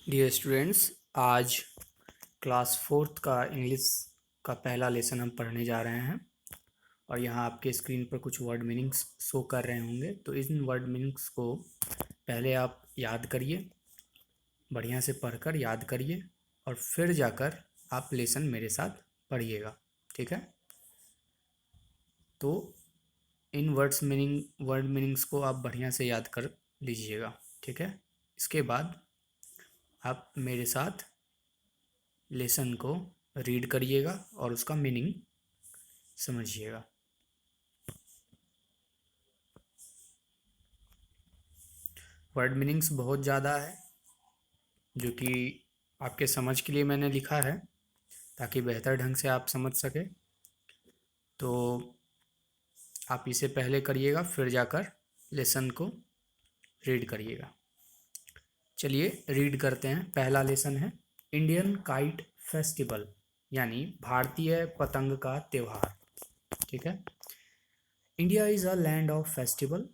Dear students, आज class fourth का English का पहला लेसन हम पढ़ने जा रहे हैं। और यहाँ आपके स्क्रीन पर कुछ वर्ड मीनिंग्स शो कर रहे होंगे, तो इन वर्ड मीनिंग्स को पहले आप याद करिए, बढ़िया से पढ़कर याद करिए और फिर जाकर आप लेसन मेरे साथ पढ़िएगा। ठीक है? तो इन वर्ड मीनिंग्स को आप बढ़िया से याद कर लीजिएगा। ठीक है? इसके बाद आप मेरे साथ लेसन को रीड करिएगा और उसका मीनिंग समझिएगा। वर्ड मीनिंग्स बहुत ज़्यादा है, जो कि आपके समझ के लिए मैंने लिखा है ताकि बेहतर ढंग से आप समझ सके। तो आप इसे पहले करिएगा, फिर जाकर लेसन को रीड करिएगा। चलिए रीड करते हैं। पहला लेसन है इंडियन काइट फेस्टिवल, यानी भारतीय पतंग का त्यौहार। ठीक है? India is a land of festival.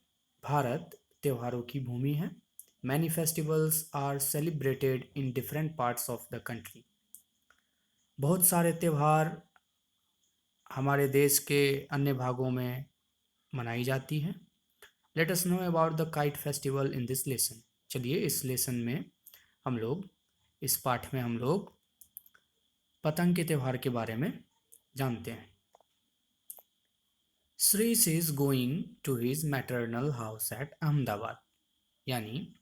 भारत त्योहारों की भूमि है। Many festivals are celebrated in different parts of the country. बहुत सारे त्यौहार हमारे देश के अन्य भागों में मनाई जाती हैं। Let us know about the kite festival in this lesson. चलिए इस लेसन में हम लोग, इस पाठ में हम लोग पतंग के त्यौहार के बारे में जानते हैं। Shrish is going to his maternal house at Ahmedabad, यानी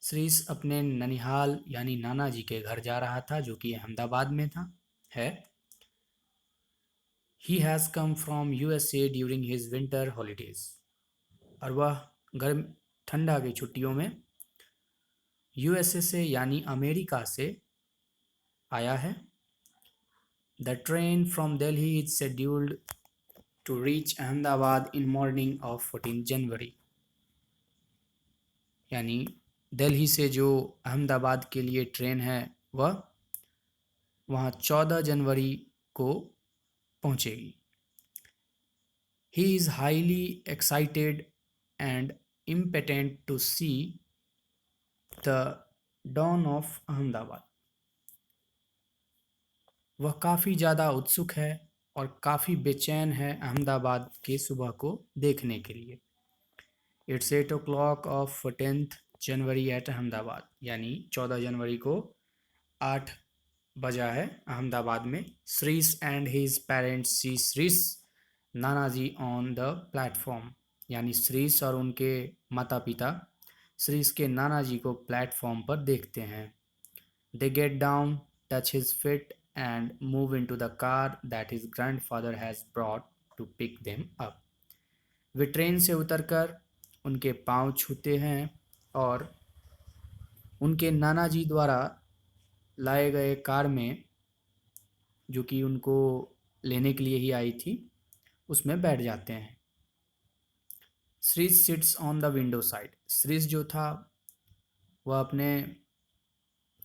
श्रीश अपने ननिहाल यानी नाना जी के घर जा रहा था, जो कि अहमदाबाद में था है। He has come from USA during his winter holidays, और वह गर्म ठंडा की छुट्टियों में USA से यानी अमेरिका से आया है। The train from Delhi is scheduled to reach Ahmedabad in morning of 14 January, यानी दिल्ली से जो अहमदाबाद के लिए ट्रेन है वह वहाँ 14 जनवरी को पहुँचेगी। He is highly excited and impatient to see the dawn of Ahmedabad. वह काफ़ी ज़्यादा उत्सुक है और काफ़ी बेचैन है अहमदाबाद के सुबह को देखने के लिए। It's 8 o'clock of 10th January eight Ahmedabad, यानी 14 जनवरी को 8 बजा है अहमदाबाद में। Shrish and his parents see Shrish nanaji on the platform, यानी श्रीश और उनके माता पिता श्रीश के नानाजी को प्लेटफॉर्म पर देखते हैं। They get down, touch his feet and move into the car that his grandfather has brought to pick them up. वे ट्रेन से उतरकर उनके पांव छूते हैं और उनके नाना जी द्वारा लाए गए कार में, जो कि उनको लेने के लिए ही आई थी, उसमें बैठ जाते हैं। Shrish sits on the window side, Shrish जो था वह अपने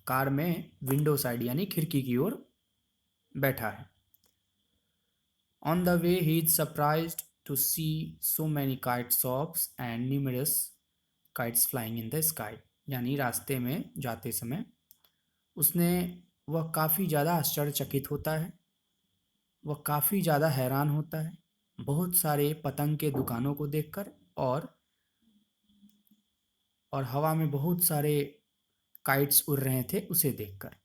कार में विंडो साइड यानी खिड़की की ओर बैठा है। On the way he is surprised to see so many kite shops and numerous kites flying in the sky, यानी रास्ते में जाते समय वह काफ़ी ज़्यादा आश्चर्यचकित होता है, वह काफ़ी ज़्यादा हैरान होता है बहुत सारे पतंग के दुकानों को देखकर और हवा में बहुत सारे काइट्स उड़ रहे थे उसे देखकर।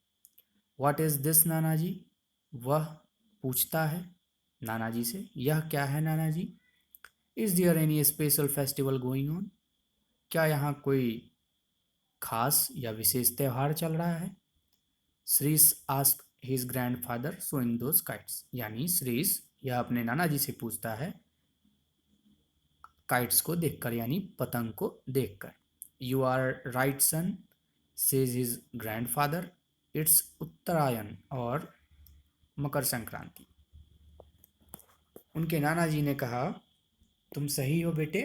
व्हाट इज़ दिस नाना जी, वह पूछता है नाना जी से, यह क्या है नाना जी। Is there any special festival going on, क्या यहाँ कोई खास या विशेष त्यौहार चल रहा है। Shrish ask his grandfather showing those kites, यानी श्रीश यह अपने नाना जी से पूछता है काइट्स को देखकर, यानी पतंग को देखकर। You are right son, says his grandfather, it's Uttarayan और मकर संक्रांति। उनके नाना जी ने कहा, तुम सही हो बेटे,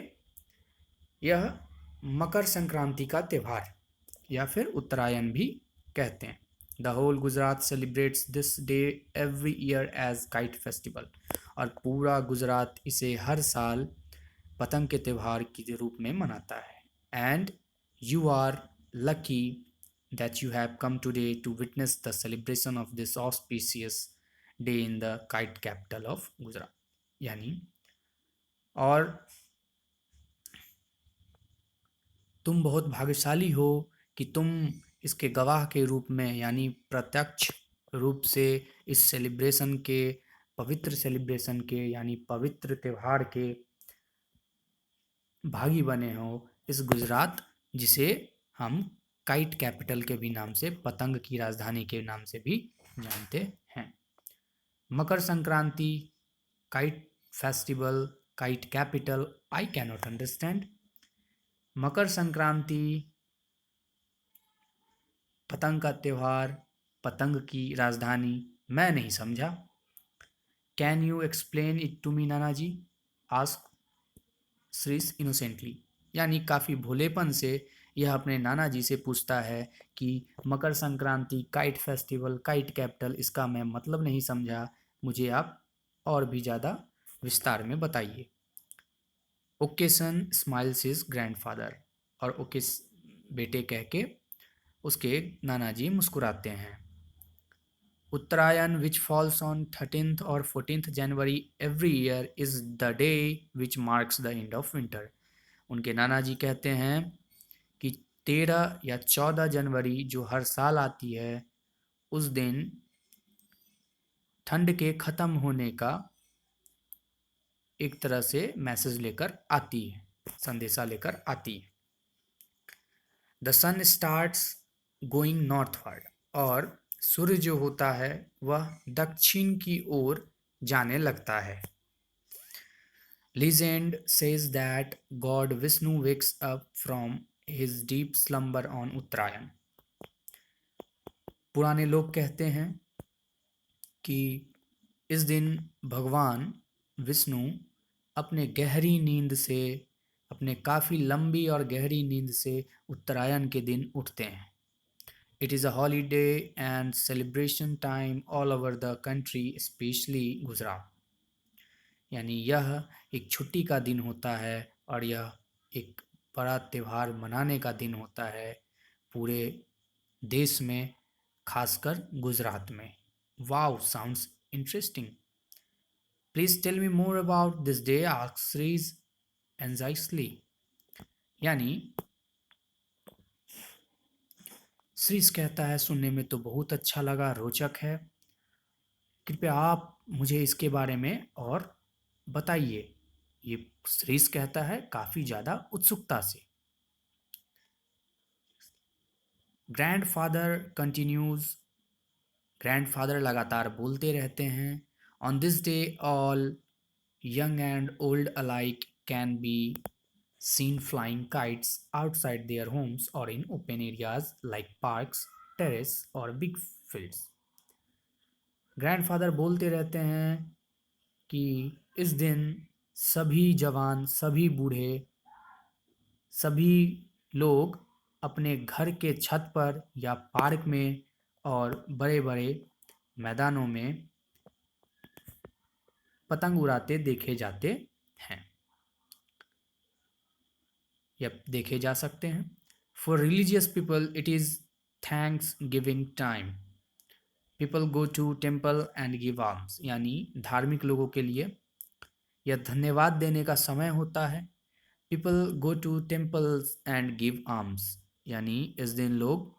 यह मकर संक्रांति का त्यौहार या फिर उत्तरायण भी कहते हैं। The whole Gujarat celebrates this day every year as kite festival, और पूरा गुजरात इसे हर साल पतंग के त्यौहार के रूप में मनाता है। And you are lucky that you have come today to witness the celebration of this auspicious day in the kite capital of Gujarat. यानी और तुम बहुत भाग्यशाली हो कि तुम इसके गवाह के रूप में यानी प्रत्यक्ष रूप से इस सेलिब्रेशन के पवित्र सेलिब्रेशन के यानी पवित्र त्यौहार के भागी बने हो इस गुजरात जिसे हम काइट कैपिटल के भी नाम से पतंग की राजधानी के नाम से भी जानते हैं। Makar Sankranti, kite festival, kite capital, I cannot understand. Makar Sankranti, पतंग का त्यौहार, पतंग की राजधानी, मैं नहीं समझा। Can you explain it to me Nana ji, ask Shris innocently. यानी काफ़ी भोलेपन से यह अपने नाना जी से पूछता है कि Makar Sankranti, kite festival, kite capital, इसका मैं मतलब नहीं समझा, मुझे आप और भी ज़्यादा विस्तार में बताइए। ओकेसन स्माइल्स हिज ग्रैंडफादर, और ओके बेटे कह के उसके नाना जी मुस्कुराते हैं। उत्तरायण विच फॉल्स ऑन 13th और 14th January every year is the day which marks the end of winter. उनके नाना जी कहते हैं कि 13 या 14 जनवरी जो हर साल आती है उस दिन ठंड के ख़त्म होने का एक तरह से मैसेज लेकर आती है, संदेशा लेकर आती है। The sun starts going northward, और सूर्य जो होता है वह दक्षिण की ओर जाने लगता है। Legend says that God Vishnu wakes up from his deep slumber on Uttarayan. पुराने लोग कहते हैं कि इस दिन भगवान विष्णु अपने गहरी नींद से, अपने काफ़ी लंबी और गहरी नींद से उत्तरायण के दिन उठते हैं। It is a holiday and celebration time all over the country, especially Gujarat. यानी यह एक छुट्टी का दिन होता है और यह एक बड़ा त्यौहार मनाने का दिन होता है पूरे देश में, खासकर गुजरात में। Wow, sounds interesting. Please tell me more about this day, asked Shreej anxiously. यानी श्रीज कहता है सुनने में तो बहुत अच्छा लगा, रोचक है, कृपया आप मुझे इसके बारे में और बताइए। ये श्रीज कहता है काफ़ी ज़्यादा उत्सुकता से। ग्रैंडफादर कंटिन्यूज, ग्रैंडफादर लगातार बोलते रहते हैं। On this day all young and old alike can be seen flying kites outside their homes or in open areas like parks, terrace or big fields. Grandfather बोलते रहते हैं कि इस दिन सभी जवान, सभी बूढ़े, सभी लोग अपने घर के छत पर या पार्क में और बड़े बड़े मैदानों में पतंग उड़ाते देखे जाते हैं या देखे जा सकते हैं। For religious people it is thanksgiving time, people go to temple and give alms. यानी धार्मिक लोगों के लिए यह धन्यवाद देने का समय होता है। People go to temples and give alms, यानी इस दिन लोग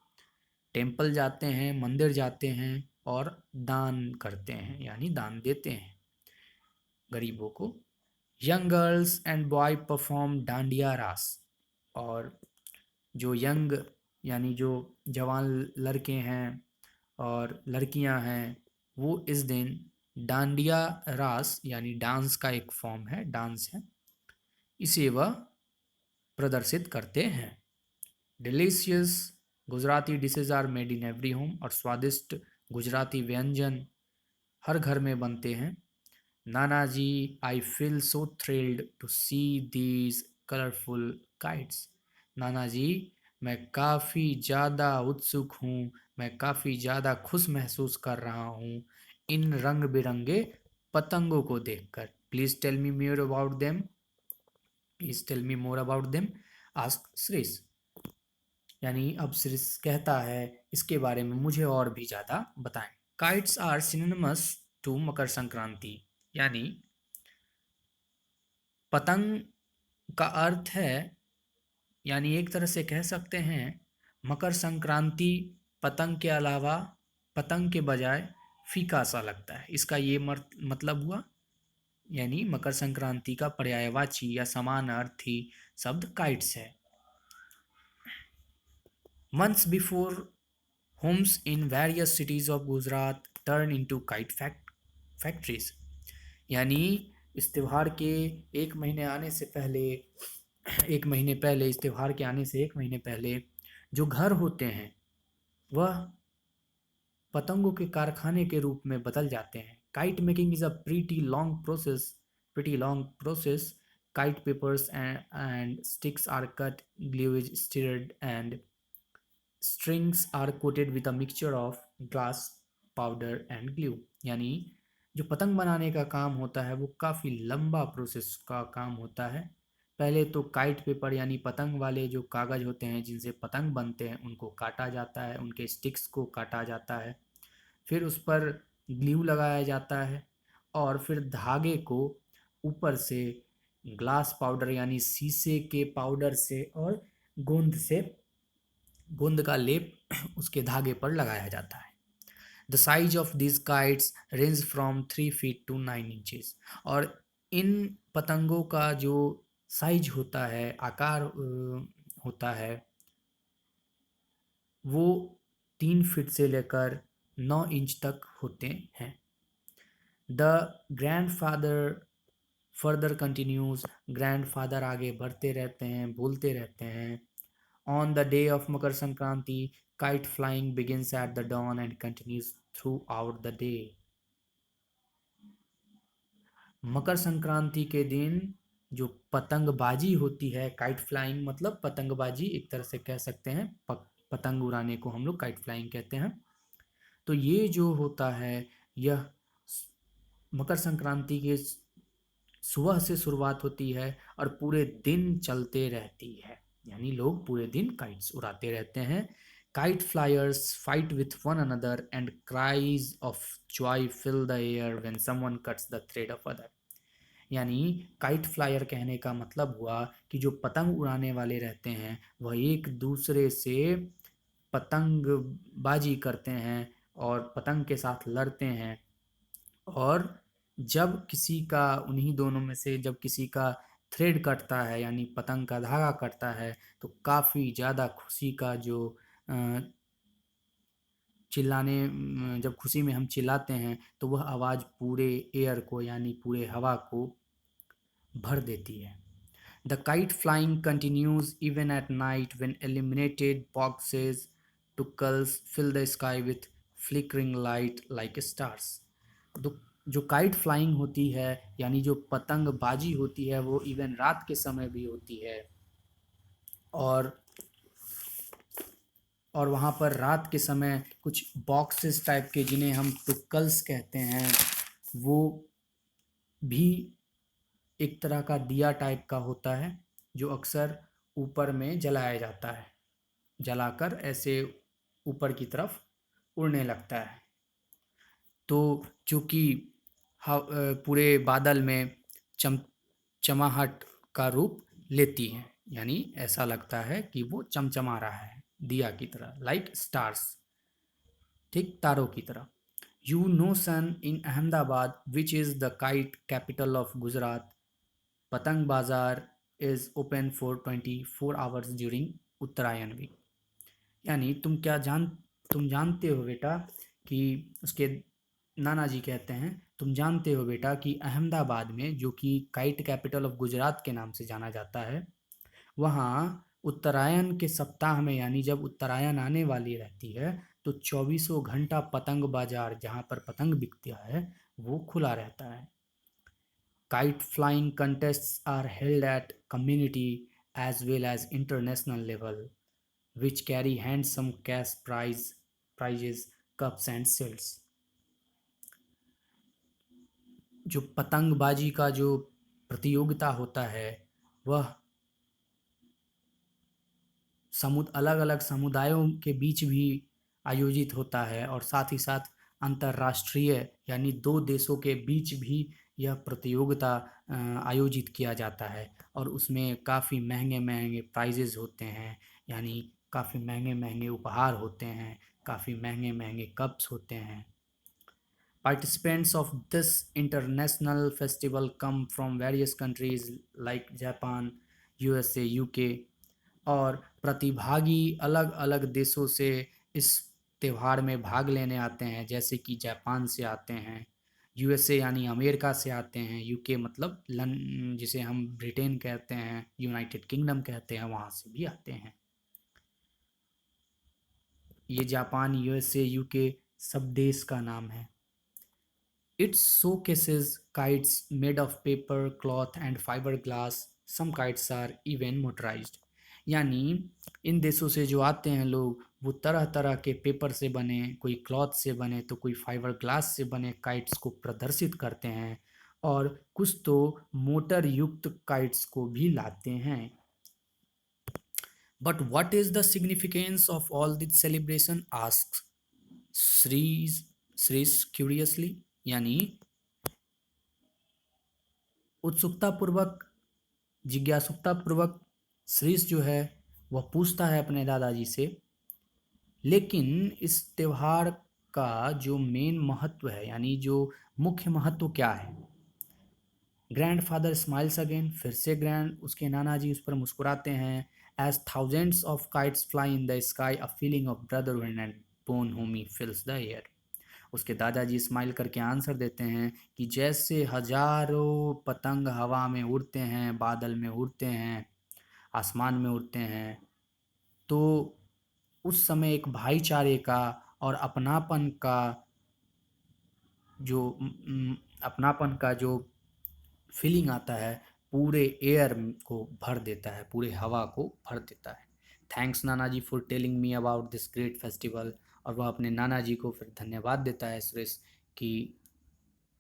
टेम्पल जाते हैं, मंदिर जाते हैं और दान करते हैं, यानी दान देते हैं गरीबों को। Young girls and boy perform dandiya रास, और जो यंग यानी जो जवान लड़के हैं और लड़कियां हैं वो इस दिन डांडिया रास यानी डांस का एक फॉर्म है, डांस है, इसे वह प्रदर्शित करते हैं। Delicious Gujarati dishes are made in every home, और स्वादिष्ट गुजराती व्यंजन हर घर में बनते हैं। Nana ji, I feel so thrilled to see these colourful kites. नाना जी, मैं काफ़ी ज़्यादा उत्सुक हूँ, मैं काफ़ी ज़्यादा खुश महसूस कर रहा हूँ इन रंग बिरंगे पतंगों को देखकर। Please tell me more about them, please tell me more about them, ask Shreej. यानी अब शीर्ष कहता है इसके बारे में मुझे और भी ज़्यादा बताएं। Kites are synonymous to Makar Sankranti, यानी पतंग का अर्थ है, यानी एक तरह से कह सकते हैं मकर संक्रांति पतंग के अलावा, पतंग के बजाय फीका सा लगता है, इसका ये मतलब हुआ। यानी मकर संक्रांति का पर्यायवाची या समान अर्थी शब्द काइट्स है। Months before, homes in various cities of Gujarat turn into kite factories। यानी इस त्योहार के एक महीने आने से पहले, एक महीने पहले, इस त्योहार के आने से एक महीने पहले जो घर होते हैं वह पतंगों के कारखाने के रूप में बदल जाते हैं। Kite making is a pretty long process। Kite papers and sticks are cut, glue is stirred, and strings are coated with a mixture of glass powder and glue। यानी जो पतंग बनाने का काम होता है वो काफ़ी लंबा प्रोसेस का काम होता है। पहले तो काइट पेपर यानी पतंग वाले जो कागज़ होते हैं जिनसे पतंग बनते हैं उनको काटा जाता है, उनके स्टिक्स को काटा जाता है, फिर उस पर ग्लू लगाया जाता है और फिर धागे को ऊपर से ग्लास पाउडर यानी शीशे के पाउडर से और गोंद का लेप उसके धागे पर लगाया जाता है। The size of this kites range from 3 feet to 9 inches. और इन पतंगों का जो साइज होता है, आकार होता है, वो 3 फीट से लेकर 9 इंच तक होते हैं। The grandfather further continues, grandfather आगे बढ़ते रहते हैं, बोलते रहते हैं। On the day of Makar Sankranti, kite flying begins at the dawn and continues throughout the day. Makar Sankranti के दिन जो पतंगबाजी होती है, काइट फ्लाइंग मतलब पतंगबाजी, एक तरह से कह सकते हैं पतंग उड़ाने को हम लोग काइट फ्लाइंग कहते हैं। तो ये जो होता है यह मकर संक्रांति के सुबह से शुरुआत होती है और पूरे दिन चलते रहती है। यानी लोग पूरे दिन काइट्स उड़ाते रहते हैं। Kite flyers fight with one another and cries of joy fill the air when someone cuts the thread of other. यानी काइट फ्लायर कहने का मतलब हुआ कि जो पतंग उड़ाने वाले रहते हैं वह एक दूसरे से पतंगबाजी करते हैं और पतंग के साथ लड़ते हैं। और जब किसी का, उन्हीं दोनों में से जब किसी का थ्रेड कटता है यानी पतंग का धागा कटता है तो काफ़ी ज़्यादा खुशी का जो जब खुशी में हम चिल्लाते हैं तो वह आवाज़ पूरे एयर को यानी पूरे हवा को भर देती है। The kite flying continues even at night when illuminated boxes tuckles fill the sky with flickering light like stars। जो काइट फ्लाइंग होती है यानी जो पतंगबाजी होती है वो इवन रात के समय भी होती है। और वहाँ पर रात के समय कुछ बॉक्सेस टाइप के जिन्हें हम टुक्कल्स कहते हैं वो भी एक तरह का दिया टाइप का होता है जो अक्सर ऊपर में जलाया जाता है, जलाकर ऐसे ऊपर की तरफ उड़ने लगता है। तो चूँकि पूरे बादल में चमचमाहट का रूप लेती है, यानी ऐसा लगता है कि वो चमचमा रहा है दिया की तरह, लाइक स्टार्स, ठीक तारों की तरह। You know son in Ahmedabad which is the kite capital of Gujarat, patang bazaar is open for 24 hours during Uttarayan week. यानी तुम जानते हो बेटा कि उसके नाना जी कहते हैं, तुम जानते हो बेटा कि अहमदाबाद में, जो कि काइट कैपिटल ऑफ गुजरात के नाम से जाना जाता है, वहाँ उत्तरायण के सप्ताह में यानी जब उत्तरायण आने वाली रहती है तो 24 घंटा पतंग बाजार जहाँ पर पतंग बिकता है वो खुला रहता है। Kite flying contests are held at community as well as international level, which carry handsome cash prizes, cups and shields। जो पतंगबाजी का जो प्रतियोगिता होता है वह अलग अलग समुदायों के बीच भी आयोजित होता है, और साथ ही साथ अंतर्राष्ट्रीय यानी दो देशों के बीच भी यह प्रतियोगिता आयोजित किया जाता है, और उसमें काफ़ी महंगे महंगे प्राइजेज होते हैं, यानी काफ़ी महंगे महंगे उपहार होते हैं, काफ़ी महंगे महंगे कप्स होते हैं। Participants of this international festival come from various countries like Japan, USA, UK, और प्रतिभागी अलग अलग देशों से इस त्यौहार में भाग लेने आते हैं, जैसे कि जापान से आते हैं, यूएसए यानी अमेरिका से आते हैं, यूके मतलब जिसे हम ब्रिटेन कहते हैं, यूनाइटेड किंगडम कहते हैं, वहाँ से भी आते हैं। ये जापान, यूएसए, यूके सब देश का नाम है। It showcases kites made of paper, cloth and fiberglass. Some kites are even motorized. यानी इन देशों से जो आते हैं लोग, वो तरह तरह के पेपर से बने, कोई क्लॉथ से बने तो कोई फाइबर ग्लास से बने काइट्स को प्रदर्शित करते हैं, और कुछ तो मोटर युक्त काइट्स को भी लाते हैं। But what is the significance of all this celebration, asks Shrees curiously. यानी उत्सुकतापूर्वक, जिज्ञासुतापूर्वक श्रीश जो है वह पूछता है अपने दादाजी से, लेकिन इस त्यौहार का जो मेन महत्व है, यानी जो मुख्य महत्व क्या है। ग्रैंडफादर स्माइल्स अगेन, फिर से उसके नाना जी उस पर मुस्कुराते हैं। As thousands of kites fly in the sky, a feeling of brotherhood and bonhomie fills the air. उसके दादाजी स्माइल करके आंसर देते हैं कि जैसे हजारों पतंग हवा में उड़ते हैं, बादल में उड़ते हैं, आसमान में उड़ते हैं, तो उस समय एक भाईचारे का और अपनापन का जो फीलिंग आता है, पूरे एयर को भर देता है, पूरे हवा को भर देता है। Thanks Nana ji for telling me about this great festival. और वह अपने नाना जी को फिर धन्यवाद देता है सुरेश कि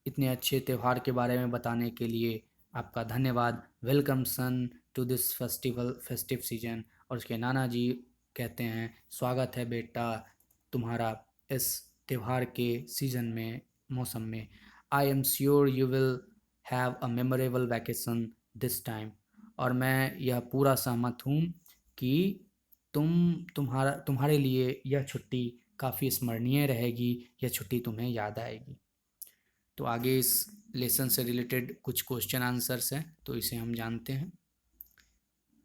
इतने अच्छे त्यौहार के बारे में बताने के लिए आपका धन्यवाद। Welcome son to this festive season. और उसके नाना जी कहते हैं स्वागत है बेटा तुम्हारा इस त्यौहार के सीज़न में, मौसम में। I am sure you will have a memorable vacation this time. और मैं यह पूरा सहमत हूँ कि तुम्हारे लिए यह छुट्टी काफ़ी स्मरणीय रहेगी, यह छुट्टी तुम्हें याद आएगी। तो आगे इस लेसन से रिलेटेड कुछ क्वेश्चन आंसर्स हैं, तो इसे हम जानते हैं।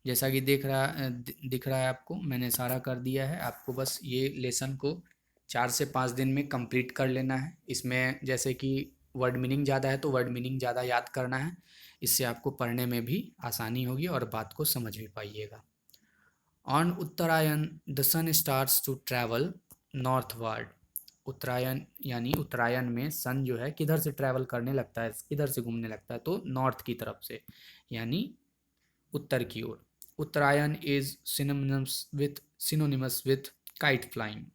जैसा कि दिख रहा है आपको, मैंने सारा कर दिया है। आपको बस ये लेसन को 4 से 5 दिन में कंप्लीट कर लेना है। इसमें जैसे कि वर्ड मीनिंग ज़्यादा है तो वर्ड मीनिंग ज़्यादा याद करना है, इससे आपको पढ़ने में भी आसानी होगी और बात को समझ भी पाइएगा। On Uttarayan the sun starts to travel northward. Uttarayan यानी उत्तरायण में सन जो है किधर से ट्रैवल करने लगता है, किधर से घूमने लगता है, तो नॉर्थ की तरफ से, यानी उत्तर की ओर। उत्तरायण is synonymous with kite flying.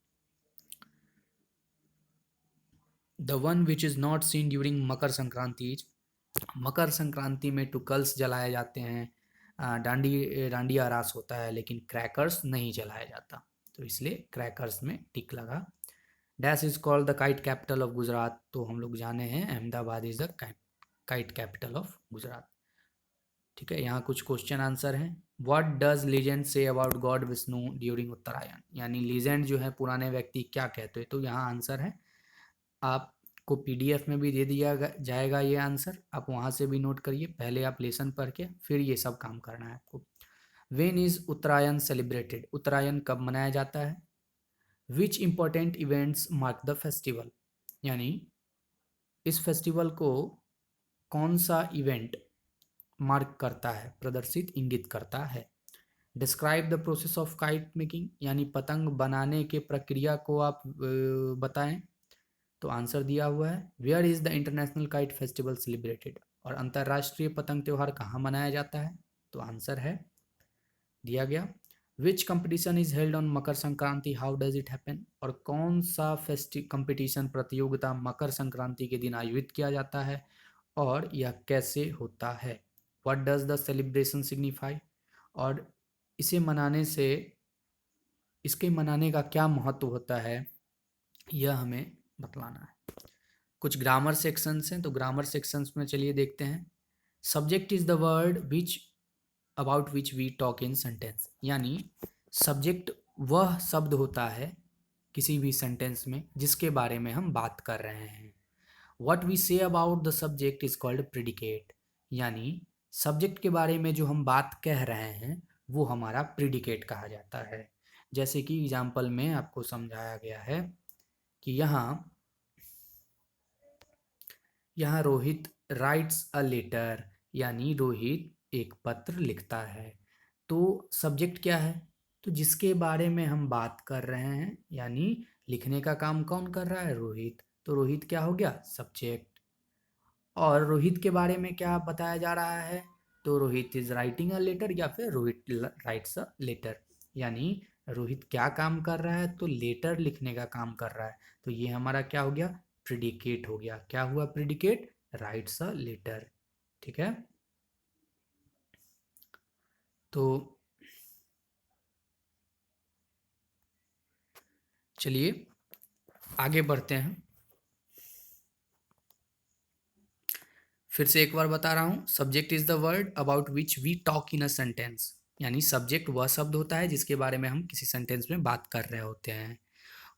The one which is not seen during Makar Sankranti is, Makar Sankranti में टुकल्स जलाए जाते हैं, डांडिया रास होता है, लेकिन क्रैकर्स नहीं जलाया जाता, तो इसलिए क्रैकर्स में टिक लगा। Dash is called the kite capital of Gujarat. तो हम लोग जाने हैं Ahmedabad is the kite capital of Gujarat. ठीक है, यहाँ कुछ क्वेश्चन आंसर हैं। What does legend say about god Vishnu during Uttarayan. यानी लीजेंड जो है पुराने व्यक्ति क्या कहते हैं, तो यहाँ आंसर है, आपको पीडीएफ में भी दे दिया जाएगा ये आंसर, आप वहाँ से भी नोट करिए। पहले आप लेसन पढ़ के फिर ये सब काम करना है आपको। When is Uttarayan celebrated. Uttarayan कब मनाया जाता है। Which important events mark the festival. यानी इस फेस्टिवल को कौन सा इवेंट मार्क करता है, प्रदर्शित इंगित करता है। Describe the process of kite making. यानी पतंग बनाने के प्रक्रिया को आप बताएं, तो आंसर दिया हुआ है where is the international kite festival celebrated. और अंतर्राष्ट्रीय पतंग त्यौहार कहाँ मनाया जाता है, तो आंसर है दिया गया। Which competition is held on Makar Sankranti, how does it happen. और कौन सा कंपटीशन, प्रतियोगिता मकर संक्रांति के दिन आयोजित किया जाता है और यह कैसे होता है। What does the celebration signify. और इसे मनाने से इसके मनाने का क्या महत्व होता है यह हमें बतलाना है। कुछ ग्रामर सेक्शंस हैं, तो ग्रामर सेक्शंस में चलिए देखते हैं। Subject is the word which about which we talk in sentence, यानी सब्जेक्ट वह शब्द होता है किसी भी सेंटेंस में जिसके बारे में हम बात कर रहे हैं। What we say about the subject is called predicate, यानी सब्जेक्ट के बारे में जो हम बात कह रहे हैं वो हमारा प्रिडिकेट कहा जाता है। जैसे कि एग्जाम्पल में आपको समझाया गया है कि यहाँ रोहित राइट्स अ लेटर, यानी रोहित एक पत्र लिखता है। तो सब्जेक्ट क्या है, तो जिसके बारे में हम बात कर रहे हैं, यानी लिखने का काम कौन कर रहा है, रोहित। तो रोहित क्या हो गया, सब्जेक्ट। और रोहित के बारे में क्या बताया जा रहा है, तो Rohit is writing a letter, या फिर रोहित राइट्स अ लेटर, यानी रोहित क्या काम कर रहा है, तो लेटर लिखने का काम कर रहा है। तो ये हमारा क्या हो गया, प्रिडिकेट हो गया। क्या हुआ प्रिडिकेट, राइट्स अ लेटर। ठीक है, तो चलिए आगे बढ़ते हैं। फिर से एक बार बता रहा हूँ, subject is the word about which we talk in a sentence, यानी सब्जेक्ट वह शब्द होता है जिसके बारे में हम किसी सेंटेंस में बात कर रहे होते हैं।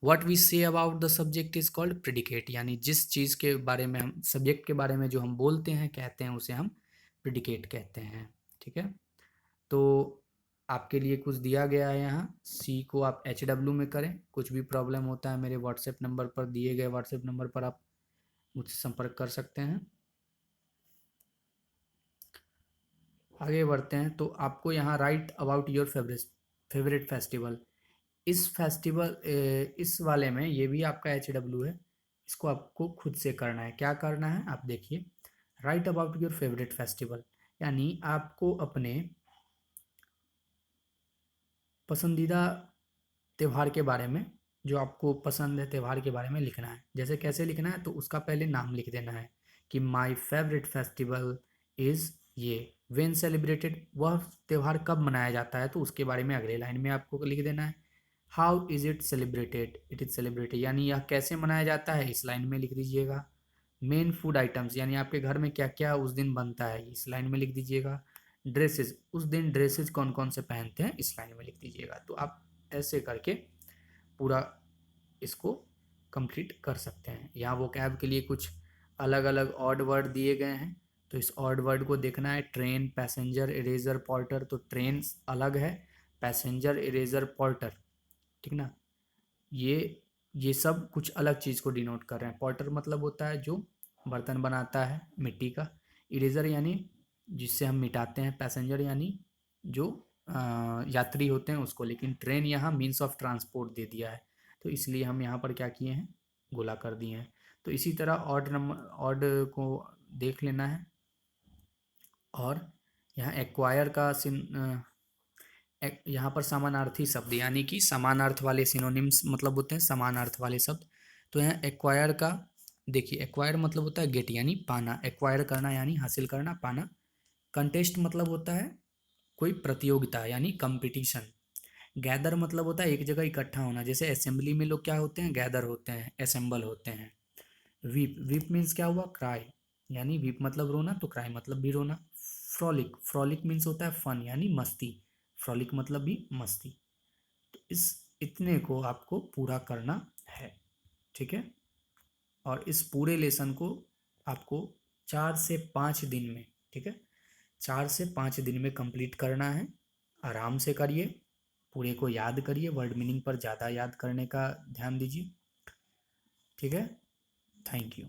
What we say about the subject is called predicate, यानी जिस चीज़ के बारे में हम, सब्जेक्ट के बारे में जो हम बोलते हैं कहते हैं, उसे हम प्रिडिकेट कहते हैं। ठीक है, तो आपके लिए कुछ दिया गया है यहाँ, सी को आप HW में करें। कुछ भी प्रॉब्लम होता है मेरे व्हाट्सएप नंबर पर, दिए गए व्हाट्सएप नंबर पर आप मुझसे संपर्क कर सकते हैं। आगे बढ़ते हैं, तो आपको यहाँ right about your favourite festival, इस फेस्टिवल इस वाले में ये भी आपका HW है, इसको आपको खुद से करना है। क्या करना है, आप देखिए, right about your favourite festival, यानी आपको अपने पसंदीदा त्यौहार के बारे में, जो आपको पसंद है त्यौहार के बारे में लिखना है। जैसे कैसे लिखना है, तो उसका पहले नाम लिख देना है कि माय फेवरेट फेस्टिवल इज़ ये, व्हेन सेलिब्रेटेड, वह त्यौहार कब मनाया जाता है, तो उसके बारे में अगले लाइन में आपको लिख देना है। How is it celebrated, it is celebrated, यानी यह कैसे मनाया जाता है, इस लाइन में लिख दीजिएगा। मेन फूड आइटम्स, यानी आपके घर में क्या क्या उस दिन बनता है, इस लाइन में लिख दीजिएगा। ड्रेसेस, उस दिन ड्रेसेस कौन कौन से पहनते हैं, इस लाइन में लिख दीजिएगा। तो आप ऐसे करके पूरा इसको कंप्लीट कर सकते हैं। यहाँ वो कैब के लिए कुछ अलग अलग ऑड वर्ड दिए गए हैं, तो इस ऑड वर्ड को देखना है। ट्रेन, पैसेंजर, इरेजर, पोर्टर, तो ट्रेन अलग है, पैसेंजर, इरेजर, पोर्टर, ठीक ना। ये सब कुछ अलग चीज़ को डिनोट कर रहे हैं। पोर्टर मतलब होता है जो बर्तन बनाता है मिट्टी का, इरेजर यानी जिससे हम मिटाते हैं, पैसेंजर यानी जो यात्री होते हैं उसको। लेकिन ट्रेन यहाँ मीन्स ऑफ ट्रांसपोर्ट दे दिया है, तो इसलिए हम यहाँ पर क्या किए हैं, गोला कर दिए हैं। तो इसी तरह ऑड नंबर, ऑड को देख लेना है। और यहाँ एक्वायर का यहाँ पर समानार्थी शब्द, यानी कि समान अर्थ वाले सिनोनिम्स मतलब होते हैं समान अर्थ वाले शब्द। तो यहाँ एक्वायर का देखिए, एक्वायर मतलब होता है गेट, यानी पाना, एक्वायर करना यानी हासिल करना, पाना। कंटेस्ट मतलब होता है कोई प्रतियोगिता, यानी कंपटीशन। गैदर मतलब होता है एक जगह इकट्ठा होना, जैसे असेंबली में लोग क्या होते हैं, गैदर होते हैं, असेंबल होते हैं। वीप, वीप मीन्स क्या हुआ, क्राई, यानी वीप मतलब रोना, तो क्राई मतलब भी रोना। फ्रॉलिक, फ्रॉलिक मीन्स होता है फन, यानी मस्ती, फ्रॉलिक मतलब भी मस्ती। तो इस इतने को आपको पूरा करना है, ठीक है। और इस पूरे लेसन को आपको 4 से 5 दिन में, ठीक है, 4 से 5 दिन में कंप्लीट करना है। आराम से करिए, पूरे को याद करिए, वर्ड मीनिंग पर ज़्यादा याद करने का ध्यान दीजिए, ठीक है। Thank you.